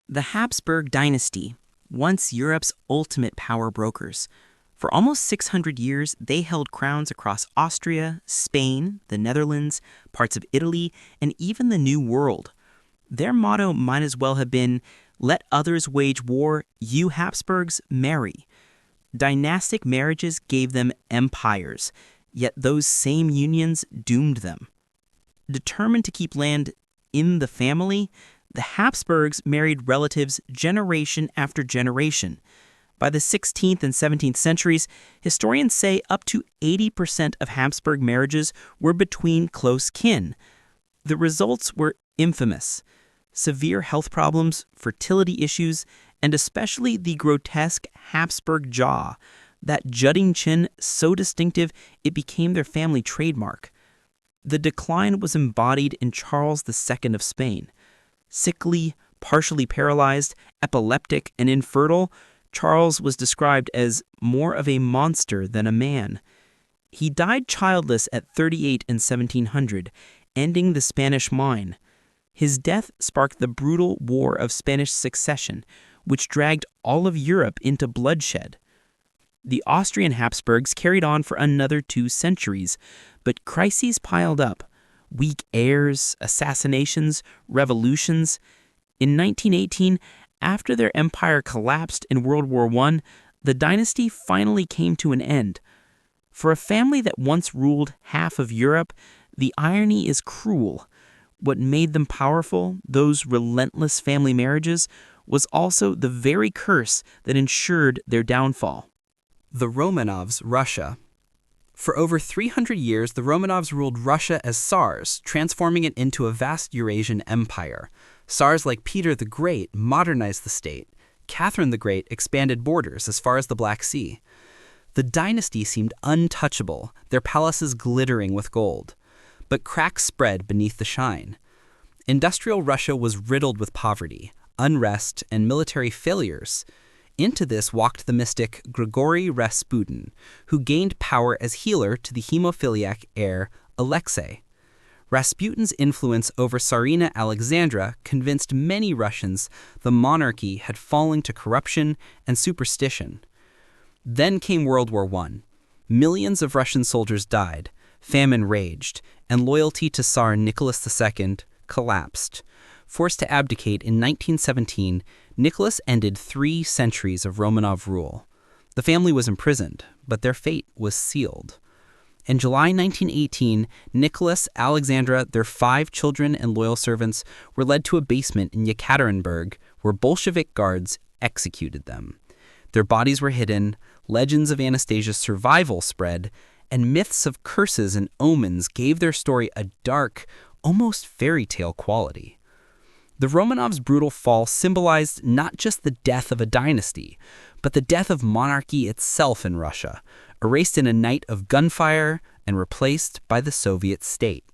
The Habsburg dynasty, once Europe's ultimate power brokers. For almost 600 years, they held crowns across Austria, Spain, the Netherlands, parts of Italy, and even the New World. Their motto might as well have been, "Let others wage war, you Habsburgs marry." Dynastic marriages gave them empires, yet those same unions doomed them. Determined to keep land in the family, the Habsburgs married relatives generation after generation. By the 16th and 17th centuries, historians say up to 80% of Habsburg marriages were between close kin. The results were infamous: severe health problems, fertility issues, and especially the grotesque Habsburg jaw, that jutting chin so distinctive it became their family trademark. The decline was embodied in Charles II of Spain. Sickly, partially paralyzed, epileptic, and infertile, Charles was described as more of a monster than a man. He died childless at 38 in 1700, ending the Spanish line. His death sparked the brutal War of Spanish Succession, which dragged all of Europe into bloodshed. The Austrian Habsburgs carried on for another 2 centuries, but crises piled up: weak heirs, assassinations, revolutions. In 1918, after their empire collapsed in World War I, the dynasty finally came to an end. For a family that once ruled half of Europe, the irony is cruel. What made them powerful, those relentless family marriages, was also the very curse that ensured their downfall. The Romanovs, Russia. For over 300 years, the Romanovs ruled Russia as Tsars, transforming it into a vast Eurasian empire. Tsars like Peter the Great modernized the state. Catherine the Great expanded borders as far as the Black Sea. The dynasty seemed untouchable, their palaces glittering with gold. But cracks spread beneath the shine. Industrial Russia was riddled with poverty, unrest, and military failures. Into this walked the mystic Grigory Rasputin, who gained power as healer to the hemophiliac heir Alexei. Rasputin's influence over Tsarina Alexandra convinced many Russians the monarchy had fallen to corruption and superstition. Then came World War I. Millions of Russian soldiers died, famine raged, and loyalty to Tsar Nicholas II collapsed. Forced to abdicate in 1917, Nicholas ended 3 centuries of Romanov rule. The family was imprisoned, but their fate was sealed. In July 1918, Nicholas, Alexandra, their 5 children and loyal servants were led to a basement in Yekaterinburg, where Bolshevik guards executed them. Their bodies were hidden, legends of Anastasia's survival spread, and myths of curses and omens gave their story a dark, almost fairy tale quality. The Romanovs' brutal fall symbolized not just the death of a dynasty, but the death of monarchy itself in Russia, erased in a night of gunfire and replaced by the Soviet state.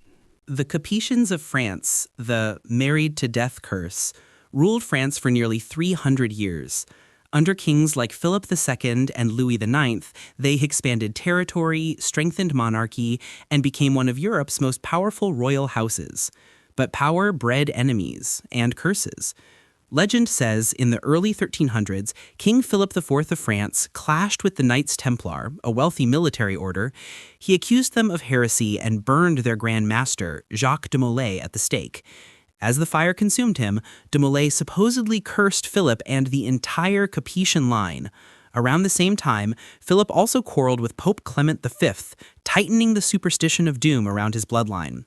The Capetians of France, the married-to-death curse, ruled France for nearly 300 years. Under kings like Philip II and Louis IX, they expanded territory, strengthened monarchy, and became one of Europe's most powerful royal houses. But power bred enemies and curses. Legend says in the early 1300s, King Philip IV of France clashed with the Knights Templar, a wealthy military order. He accused them of heresy and burned their Grand Master, Jacques de Molay, at the stake. As the fire consumed him, de Molay supposedly cursed Philip and the entire Capetian line. Around the same time, Philip also quarreled with Pope Clement V, tightening the superstition of doom around his bloodline.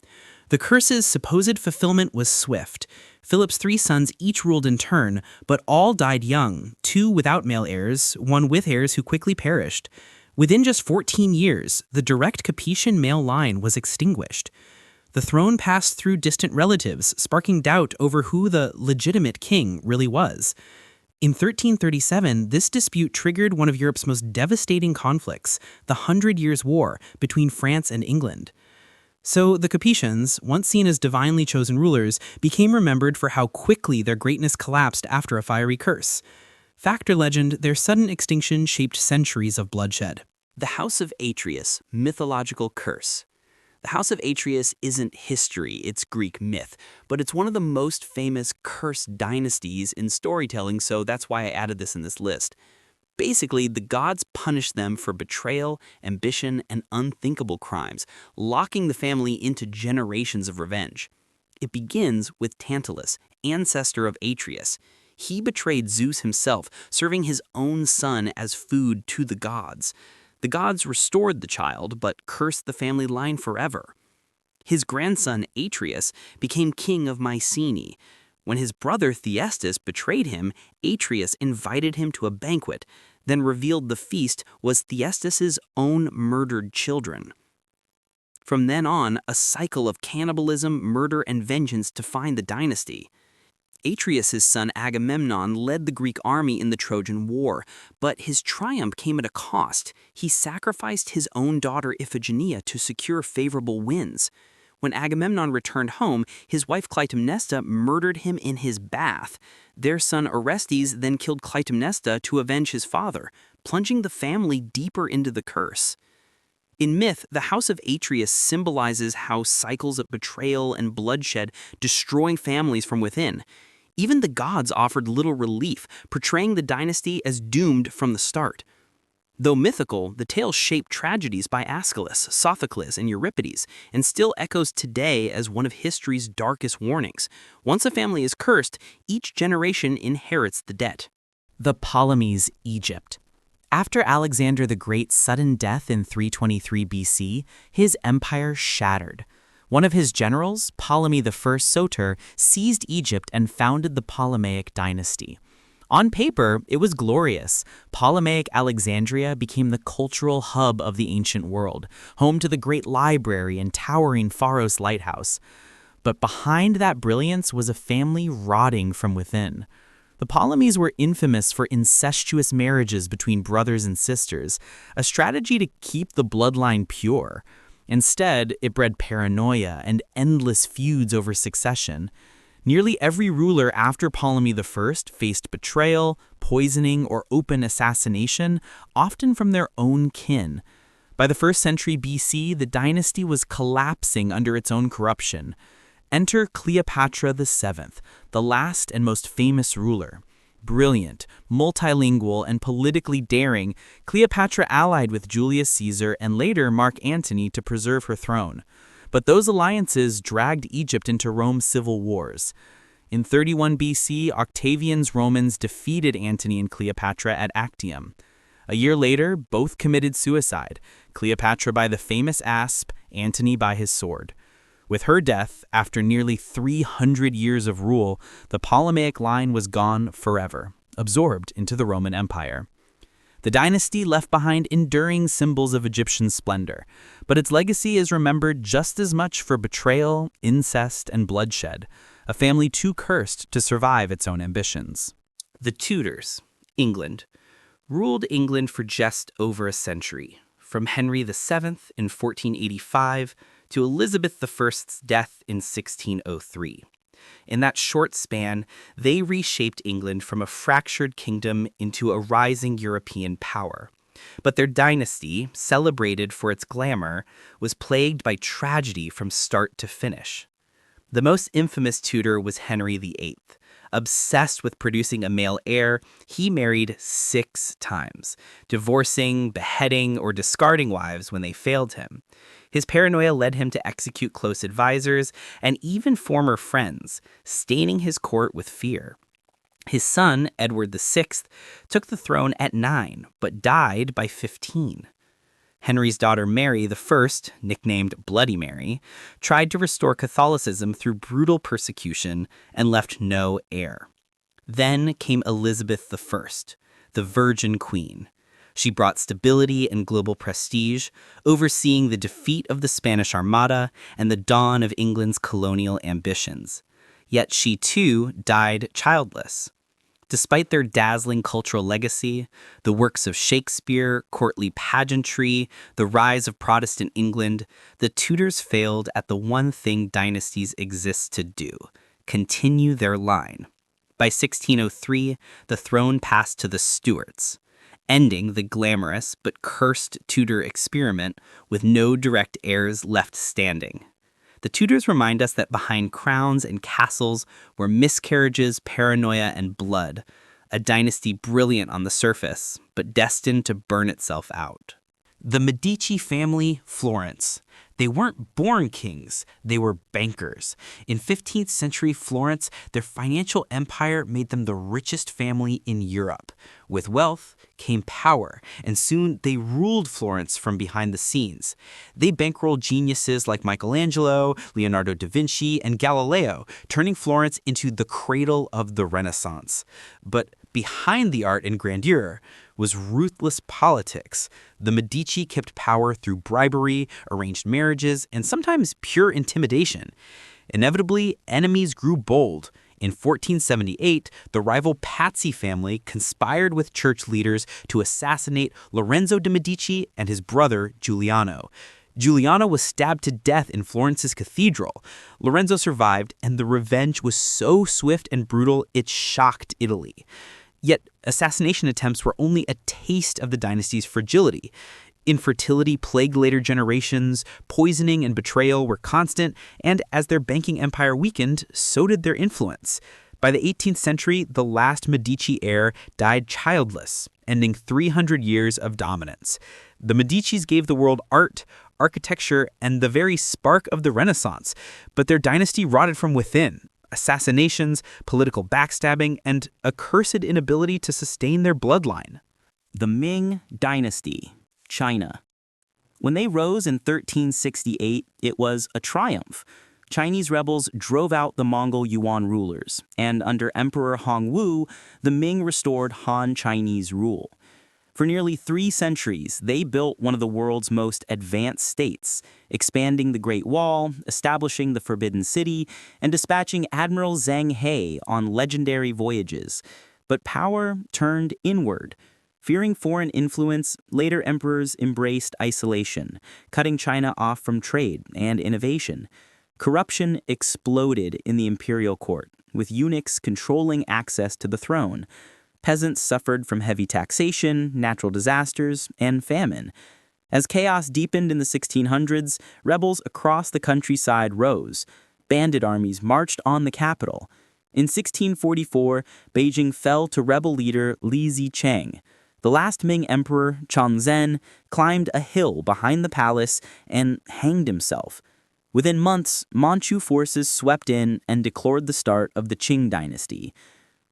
The curse's supposed fulfillment was swift. Philip's 3 sons each ruled in turn, but all died young, 2 without male heirs, 1 with heirs who quickly perished. Within just 14 years, the direct Capetian male line was extinguished. The throne passed through distant relatives, sparking doubt over who the legitimate king really was. In 1337, this dispute triggered one of Europe's most devastating conflicts, the 100 Years' War between France and England. So the Capetians, once seen as divinely chosen rulers, became remembered for how quickly their greatness collapsed after a fiery curse. Fact or legend, their sudden extinction shaped centuries of bloodshed. The House of Atreus, mythological curse. The House of Atreus isn't history, it's Greek myth, but it's one of the most famous cursed dynasties in storytelling, so that's why I added this in this list. Basically, the gods punished them for betrayal, ambition, and unthinkable crimes, locking the family into generations of revenge. It begins with Tantalus, ancestor of Atreus. He betrayed Zeus himself, serving his own son as food to the gods. The gods restored the child, but cursed the family line forever. His grandson Atreus became king of Mycenae. When his brother Thyestes betrayed him, Atreus invited him to a banquet, then revealed the feast was Thyestes' own murdered children. From then on, a cycle of cannibalism, murder, and vengeance defined the dynasty. Atreus' son Agamemnon led the Greek army in the Trojan War, but his triumph came at a cost. He sacrificed his own daughter Iphigenia to secure favorable winds. When Agamemnon returned home, his wife Clytemnestra murdered him in his bath. Their son Orestes then killed Clytemnestra to avenge his father, plunging the family deeper into the curse. In myth, the House of Atreus symbolizes how cycles of betrayal and bloodshed destroy families from within. Even the gods offered little relief, portraying the dynasty as doomed from the start. Though mythical, the tale shaped tragedies by Aeschylus, Sophocles, and Euripides, and still echoes today as one of history's darkest warnings. Once a family is cursed, each generation inherits the debt. The Ptolemies, Egypt. After Alexander the Great's sudden death in 323 BC, his empire shattered. One of his generals, Ptolemy I Soter, seized Egypt and founded the Ptolemaic dynasty. On paper, it was glorious. Ptolemaic Alexandria became the cultural hub of the ancient world, home to the great library and towering Pharos lighthouse. But behind that brilliance was a family rotting from within. The Ptolemies were infamous for incestuous marriages between brothers and sisters, a strategy to keep the bloodline pure. Instead, it bred paranoia and endless feuds over succession. Nearly every ruler after Ptolemy I faced betrayal, poisoning, or open assassination, often from their own kin. By the 1st century BC, the dynasty was collapsing under its own corruption. Enter Cleopatra VII, the last and most famous ruler. Brilliant, multilingual, and politically daring, Cleopatra allied with Julius Caesar and later Mark Antony to preserve her throne. But those alliances dragged Egypt into Rome's civil wars. In 31 BC, Octavian's Romans defeated Antony and Cleopatra at Actium. A year later, both committed suicide, Cleopatra by the famous asp, Antony by his sword. With her death, after nearly 300 years of rule, the Ptolemaic line was gone forever, absorbed into the Roman Empire. The dynasty left behind enduring symbols of Egyptian splendor, but its legacy is remembered just as much for betrayal, incest, and bloodshed, a family too cursed to survive its own ambitions. The Tudors, England, ruled England for just over a century, from Henry VII in 1485 to Elizabeth I's death in 1603. In that short span, they reshaped England from a fractured kingdom into a rising European power. But their dynasty, celebrated for its glamour, was plagued by tragedy from start to finish. The most infamous Tudor was Henry VIII. Obsessed with producing a male heir, he married 6 times, divorcing, beheading, or discarding wives when they failed him. His paranoia led him to execute close advisors and even former friends, staining his court with fear. His son, Edward VI, took the throne at 9, but died by 15. Henry's daughter Mary I, nicknamed Bloody Mary, tried to restore Catholicism through brutal persecution and left no heir. Then came Elizabeth I, the Virgin Queen. She brought stability and global prestige, overseeing the defeat of the Spanish Armada and the dawn of England's colonial ambitions. Yet she too died childless. Despite their dazzling cultural legacy, the works of Shakespeare, courtly pageantry, the rise of Protestant England, the Tudors failed at the one thing dynasties exist to do: continue their line. By 1603, the throne passed to the Stuarts. ending the glamorous but cursed Tudor experiment with no direct heirs left standing. The Tudors remind us that behind crowns and castles were miscarriages, paranoia, and blood, a dynasty brilliant on the surface, but destined to burn itself out. The Medici family, Florence. They weren't born kings, they were bankers. In 15th century Florence, their financial empire made them the richest family in Europe. With wealth came power, and soon they ruled Florence from behind the scenes. They bankrolled geniuses like Michelangelo, Leonardo da Vinci, and Galileo, turning Florence into the cradle of the Renaissance. But behind the art and grandeur was ruthless politics. The Medici kept power through bribery, arranged marriages, and sometimes pure intimidation. Inevitably, enemies grew bold. In 1478, the rival Pazzi family conspired with church leaders to assassinate Lorenzo de' Medici and his brother Giuliano. Giuliano was stabbed to death in Florence's cathedral. Lorenzo survived, and the revenge was so swift and brutal it shocked Italy. Yet, assassination attempts were only a taste of the dynasty's fragility. Infertility plagued later generations, poisoning and betrayal were constant, and as their banking empire weakened, so did their influence. By the 18th century, the last Medici heir died childless, ending 300 years of dominance. The Medicis gave the world art, architecture, and the very spark of the Renaissance, but their dynasty rotted from within. Assassinations, political backstabbing, and a cursed inability to sustain their bloodline. The Ming Dynasty, China. When they rose in 1368, it was a triumph. Chinese rebels drove out the Mongol Yuan rulers, and under Emperor Hongwu, the Ming restored Han Chinese rule. For nearly 3 centuries, they built one of the world's most advanced states, expanding the Great Wall, establishing the Forbidden City, and dispatching Admiral Zheng He on legendary voyages. But power turned inward. Fearing foreign influence, later emperors embraced isolation, cutting China off from trade and innovation. Corruption exploded in the imperial court, with eunuchs controlling access to the throne. Peasants suffered from heavy taxation, natural disasters, and famine. As chaos deepened in the 1600s, rebels across the countryside rose. Bandit armies marched on the capital. In 1644, Beijing fell to rebel leader Li Zicheng. The last Ming emperor, Chongzhen, climbed a hill behind the palace and hanged himself. Within months, Manchu forces swept in and declared the start of the Qing dynasty.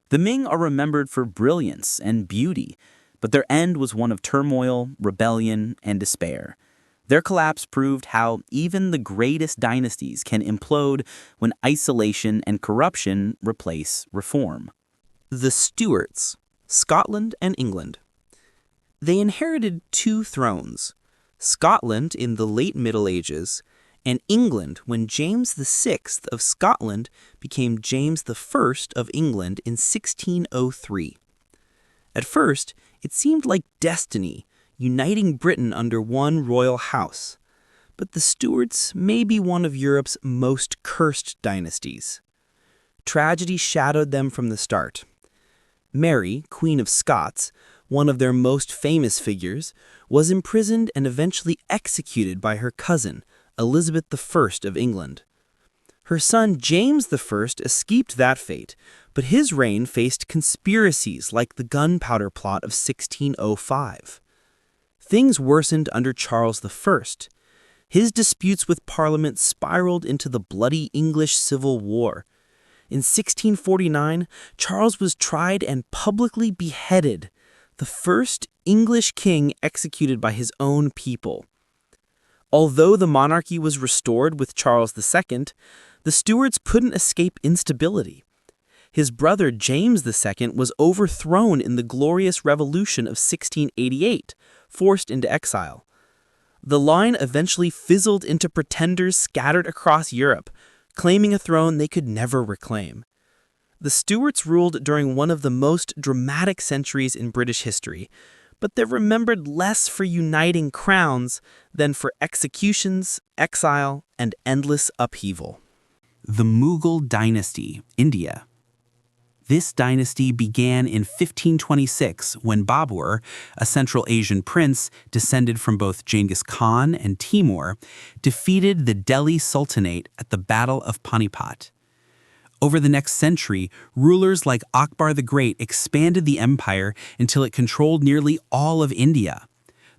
The Ming are remembered for brilliance and beauty, but their end was one of turmoil, rebellion, and despair. Their collapse proved how even the greatest dynasties can implode when isolation and corruption replace reform. The Stuarts, Scotland and England. They inherited 2 thrones, Scotland in the late Middle Ages, and England when James VI of Scotland became James I of England in 1603. At first, it seemed like destiny, uniting Britain under one royal house. But the Stuarts may be one of Europe's most cursed dynasties. Tragedy shadowed them from the start. Mary, Queen of Scots, one of their most famous figures, was imprisoned and eventually executed by her cousin, Elizabeth I of England. Her son James I escaped that fate, but his reign faced conspiracies like the gunpowder plot of 1605. Things worsened under Charles I. His disputes with Parliament spiraled into the bloody English Civil War. In 1649, Charles was tried and publicly beheaded, the first English king executed by his own people. Although the monarchy was restored with Charles II, the Stuarts couldn't escape instability. His brother James II was overthrown in the Glorious Revolution of 1688, forced into exile. The line eventually fizzled into pretenders scattered across Europe, claiming a throne they could never reclaim. The Stuarts ruled during one of the most dramatic centuries in British history, but they're remembered less for uniting crowns than for executions, exile, and endless upheaval. The Mughal Dynasty, India. This dynasty began in 1526 when Babur, a Central Asian prince descended from both Genghis Khan and Timur, defeated the Delhi Sultanate at the Battle of Panipat. Over the next century, rulers like Akbar the Great expanded the empire until it controlled nearly all of India.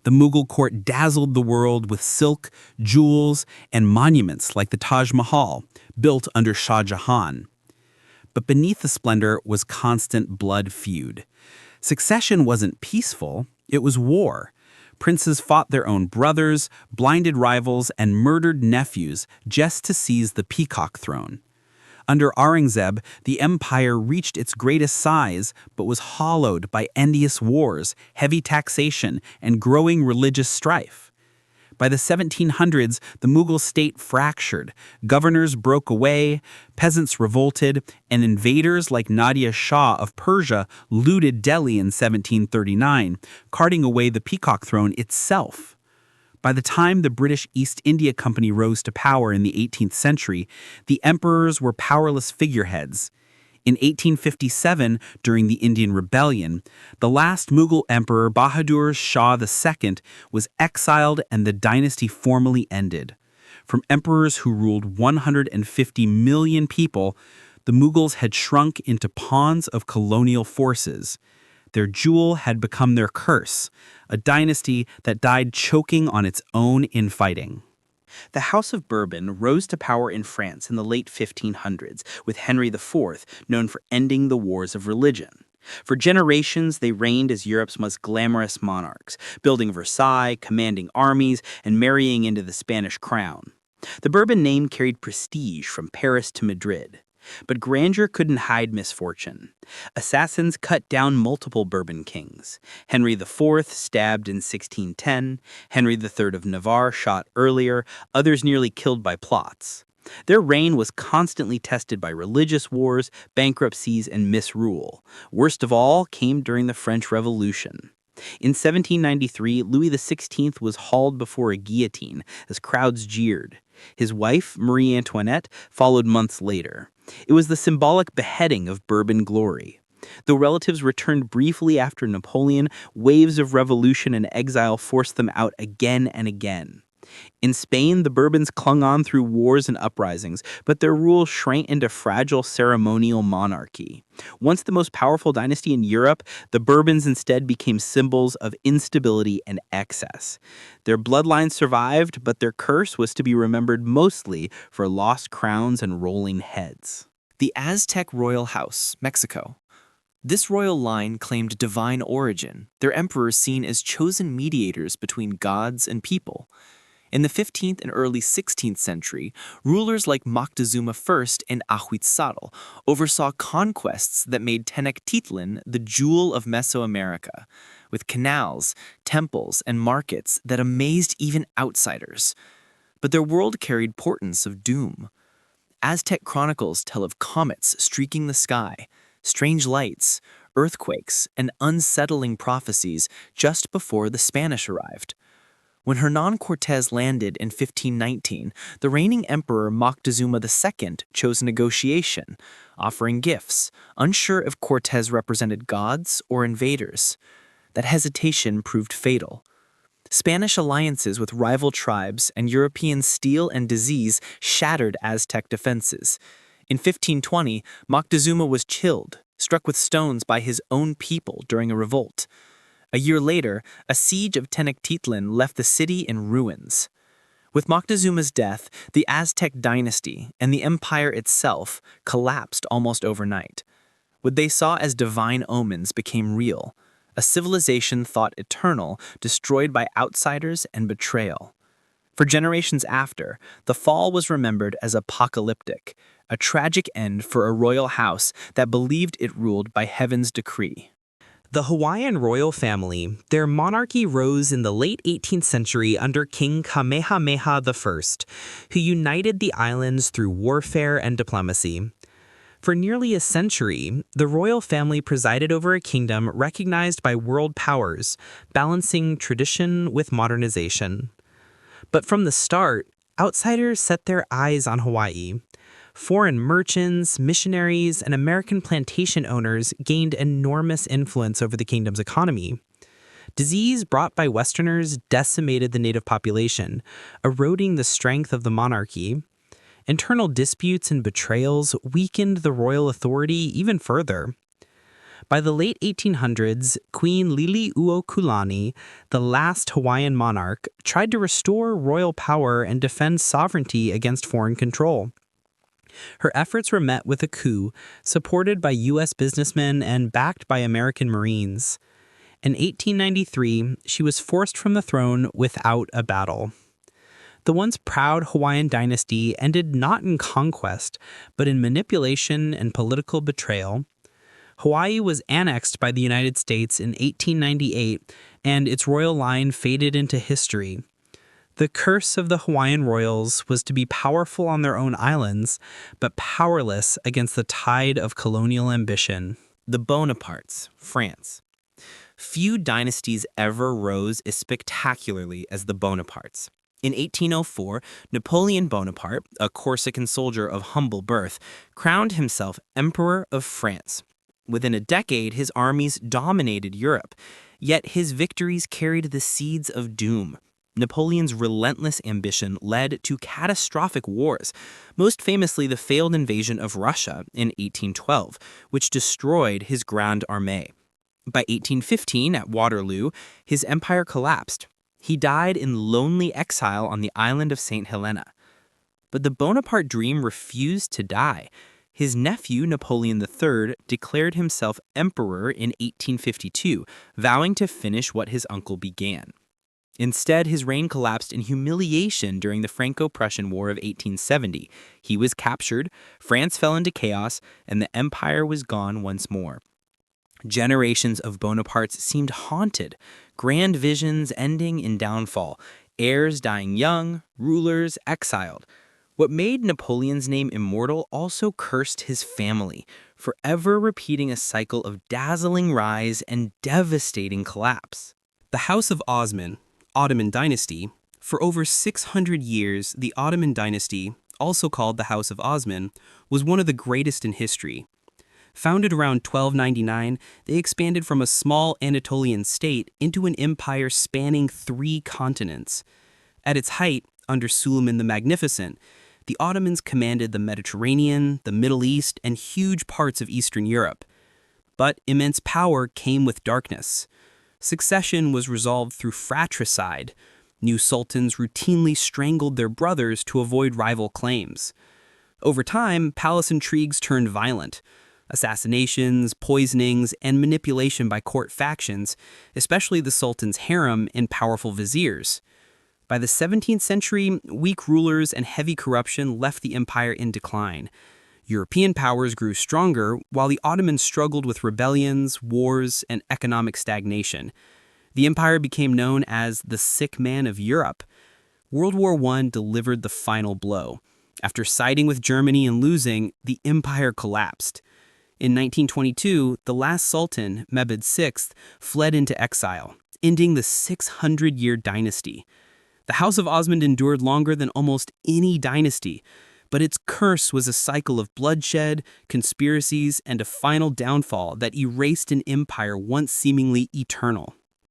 The Mughal court dazzled the world with silk, jewels, and monuments like the Taj Mahal, built under Shah Jahan. But beneath the splendor was constant blood feud. Succession wasn't peaceful, it was war. Princes fought their own brothers, blinded rivals, and murdered nephews just to seize the peacock throne. Under Aurangzeb, the empire reached its greatest size, but was hollowed by endless wars, heavy taxation, and growing religious strife. By the 1700s, the Mughal state fractured, governors broke away, peasants revolted, and invaders like Nadir Shah of Persia looted Delhi in 1739, carting away the peacock throne itself. By the time the British East India Company rose to power in the 18th century, the emperors were powerless figureheads. In 1857, during the Indian Rebellion, the last Mughal emperor Bahadur Shah II was exiled and the dynasty formally ended. From emperors who ruled 150 million people, the Mughals had shrunk into pawns of colonial forces. Their jewel had become their curse, a dynasty that died choking on its own infighting. The House of Bourbon rose to power in France in the late 1500s, with Henry IV known for ending the wars of religion. For generations, they reigned as Europe's most glamorous monarchs, building Versailles, commanding armies, and marrying into the Spanish crown. The Bourbon name carried prestige from Paris to Madrid. But grandeur couldn't hide misfortune. Assassins cut down multiple Bourbon kings. Henry IV stabbed in 1610, Henry III of Navarre shot earlier, others nearly killed by plots. Their reign was constantly tested by religious wars, bankruptcies, and misrule. Worst of all came during the French Revolution. In 1793, Louis XVI was hauled before a guillotine as crowds jeered. His wife, Marie Antoinette, followed months later. It was the symbolic beheading of Bourbon glory. Though relatives returned briefly after Napoleon, waves of revolution and exile forced them out again and again. In Spain, the Bourbons clung on through wars and uprisings, but their rule shrank into fragile ceremonial monarchy. Once the most powerful dynasty in Europe, the Bourbons instead became symbols of instability and excess. Their bloodline survived, but their curse was to be remembered mostly for lost crowns and rolling heads. The Aztec royal house, Mexico. This royal line claimed divine origin, their emperors seen as chosen mediators between gods and people. In the 15th and early 16th century, rulers like Moctezuma I and Ahuitzotl oversaw conquests that made Tenochtitlan the jewel of Mesoamerica, with canals, temples, and markets that amazed even outsiders. But their world carried portents of doom. Aztec chronicles tell of comets streaking the sky, strange lights, earthquakes, and unsettling prophecies just before the Spanish arrived. When Hernán Cortés landed in 1519, the reigning emperor Moctezuma II chose negotiation, offering gifts, unsure if Cortés represented gods or invaders. That hesitation proved fatal. Spanish alliances with rival tribes and European steel and disease shattered Aztec defenses. In 1520, Moctezuma was killed, struck with stones by his own people during a revolt. A year later, a siege of Tenochtitlan left the city in ruins. With Moctezuma's death, the Aztec dynasty and the empire itself collapsed almost overnight. What they saw as divine omens became real, a civilization thought eternal, destroyed by outsiders and betrayal. For generations after, the fall was remembered as apocalyptic, a tragic end for a royal house that believed it ruled by heaven's decree. The Hawaiian royal family, their monarchy rose in the late 18th century under King Kamehameha I, who united the islands through warfare and diplomacy. For nearly a century, the royal family presided over a kingdom recognized by world powers, balancing tradition with modernization. But from the start, outsiders set their eyes on Hawaii. Foreign merchants, missionaries, and American plantation owners gained enormous influence over the kingdom's economy. Disease brought by Westerners decimated the native population, eroding the strength of the monarchy. Internal disputes and betrayals weakened the royal authority even further. By the late 1800s, Queen Liliuokalani, the last Hawaiian monarch, tried to restore royal power and defend sovereignty against foreign control. Her efforts were met with a coup, supported by U.S. businessmen and backed by American Marines. In 1893, she was forced from the throne without a battle. The once proud Hawaiian dynasty ended not in conquest, but in manipulation and political betrayal. Hawaii was annexed by the United States in 1898, and its royal line faded into history. The curse of the Hawaiian royals was to be powerful on their own islands, but powerless against the tide of colonial ambition. The Bonapartes, France. Few dynasties ever rose as spectacularly as the Bonapartes. In 1804, Napoleon Bonaparte, a Corsican soldier of humble birth, crowned himself Emperor of France. Within a decade, his armies dominated Europe, yet his victories carried the seeds of doom. Napoleon's relentless ambition led to catastrophic wars, most famously the failed invasion of Russia in 1812, which destroyed his Grande Armée. By 1815, at Waterloo, his empire collapsed. He died in lonely exile on the island of St. Helena. But the Bonaparte dream refused to die. His nephew, Napoleon III, declared himself emperor in 1852, vowing to finish what his uncle began. Instead, his reign collapsed in humiliation during the Franco-Prussian War of 1870. He was captured, France fell into chaos, and the empire was gone once more. Generations of Bonapartes seemed haunted, grand visions ending in downfall, heirs dying young, rulers exiled. What made Napoleon's name immortal also cursed his family, forever repeating a cycle of dazzling rise and devastating collapse. The House of Osman, Ottoman dynasty. For over 600 years, the Ottoman dynasty, also called the House of Osman, was one of the greatest in history. Founded around 1299, they expanded from a small Anatolian state into an empire spanning 3 continents. At its height, under Suleiman the Magnificent, the Ottomans commanded the Mediterranean, the Middle East, and huge parts of Eastern Europe. But immense power came with darkness. Succession was resolved through fratricide. New sultans routinely strangled their brothers to avoid rival claims. Over time, palace intrigues turned violent. Assassinations, poisonings, and manipulation by court factions, especially the sultan's harem and powerful viziers. By the 17th century, weak rulers and heavy corruption left the empire in decline. European powers grew stronger, while the Ottomans struggled with rebellions, wars, and economic stagnation. The empire became known as the sick man of Europe. World War I delivered the final blow. After siding with Germany and losing, the empire collapsed. In 1922, the last sultan, Mehmed VI, fled into exile, ending the 600-year dynasty. The House of Osman endured longer than almost any dynasty, but its curse was a cycle of bloodshed, conspiracies, and a final downfall that erased an empire once seemingly eternal.